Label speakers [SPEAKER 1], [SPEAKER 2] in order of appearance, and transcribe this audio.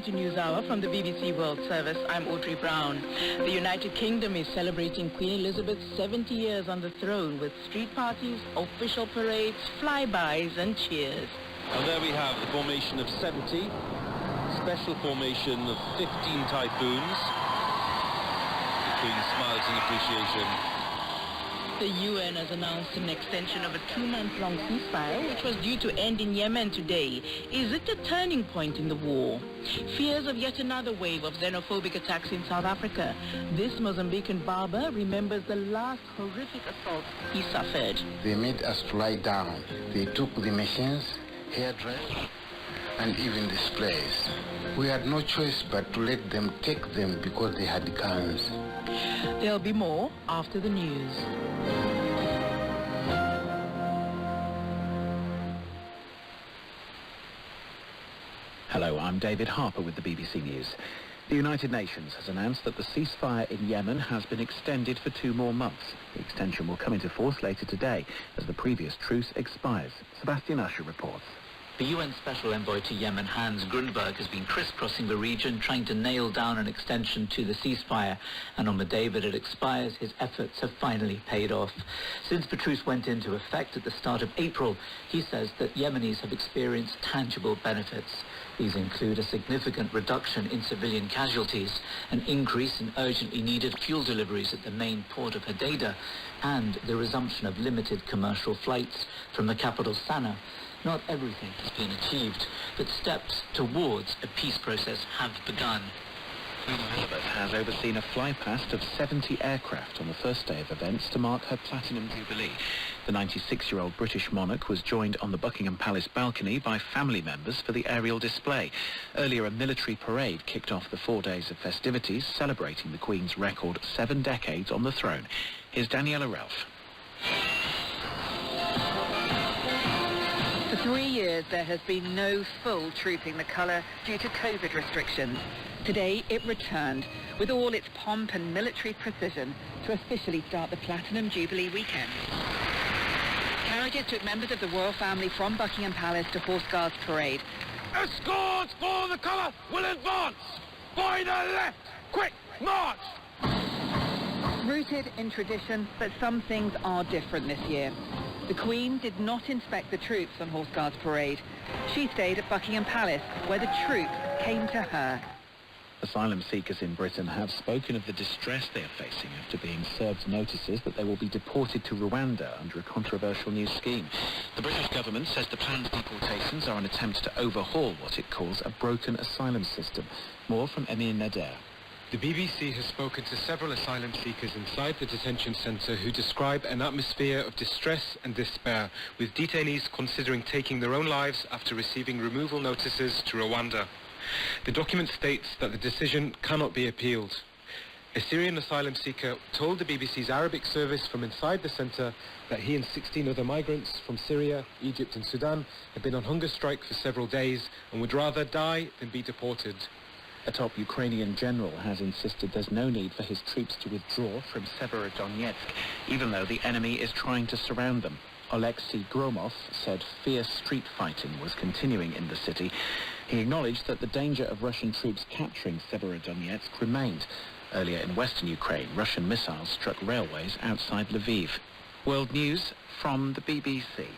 [SPEAKER 1] to NewsHour from the BBC World Service. I'm Audrey Brown. The United Kingdom is celebrating Queen Elizabeth's 70 years on the throne with street parties, official parades, flybys and cheers.
[SPEAKER 2] And there we have the formation of 70, special formation of 15 typhoons. The Queen smiles in appreciation.
[SPEAKER 1] The UN has announced an extension of a 2-month-long ceasefire, which was due to end in Yemen today. Is it a turning point in the war? Fears of yet another wave of xenophobic attacks in South Africa. This Mozambican barber remembers the last horrific assault he suffered.
[SPEAKER 3] They made us to lie down. They took the machines, hairdress, and even displays. We had no choice but to let them take them because they had guns.
[SPEAKER 1] There'll be more after the news.
[SPEAKER 4] Hello, I'm David Harper with the BBC News. The United Nations has announced that the ceasefire in Yemen has been extended for 2 more months. The extension will come into force later today as the previous truce expires. Sebastian Usher reports.
[SPEAKER 5] The UN Special Envoy to Yemen, Hans Grundberg, has been crisscrossing the region trying to nail down an extension to the ceasefire. And on the day that it expires, his efforts have finally paid off. Since the truce went into effect at the start of April, he says that Yemenis have experienced tangible benefits. These include a significant reduction in civilian casualties, an increase in urgently needed fuel deliveries at the main port of Hodeidah, and the resumption of limited commercial flights from the capital Sana'a. Not everything has been achieved, but steps towards a peace process have begun.
[SPEAKER 4] Queen Elizabeth has overseen a flypast of 70 aircraft on the first day of events to mark her Platinum Jubilee. The 96-year-old British monarch was joined on the Buckingham Palace balcony by family members for the aerial display. Earlier, a military parade kicked off the 4 days of festivities celebrating the Queen's record 7 decades on the throne. Here's Daniela Ralph.
[SPEAKER 6] For 3 years, there has been no full trooping the colour due to COVID restrictions. Today, it returned with all its pomp and military precision to officially start the Platinum Jubilee weekend. Carriages took members of the royal family from Buckingham Palace to Horse Guards Parade.
[SPEAKER 2] Escorts for the colour will advance! By the left! Quick, march!
[SPEAKER 6] Rooted in tradition, but some things are different this year. The Queen did not inspect the troops on Horse Guards Parade. She stayed at Buckingham Palace, where the troops came to her.
[SPEAKER 4] Asylum seekers in Britain have spoken of the distress they are facing after being served notices that they will be deported to Rwanda under a controversial new scheme. The British government says the planned deportations are an attempt to overhaul what it calls a broken asylum system. More from Emir Nader.
[SPEAKER 7] The BBC has spoken to several asylum seekers inside the detention centre who describe an atmosphere of distress and despair, with detainees considering taking their own lives after receiving removal notices to Rwanda. The document states that the decision cannot be appealed. A Syrian asylum seeker told the BBC's Arabic service from inside the centre that he and 16 other migrants from Syria, Egypt and Sudan had been on hunger strike for several days and would rather die than be deported.
[SPEAKER 4] A top Ukrainian general has insisted there's no need for his troops to withdraw from Severodonetsk, even though the enemy is trying to surround them. Alexei Gromov said fierce street fighting was continuing in the city. He acknowledged that the danger of Russian troops capturing Severodonetsk remained. Earlier in western Ukraine, Russian missiles struck railways outside Lviv. World News from the BBC.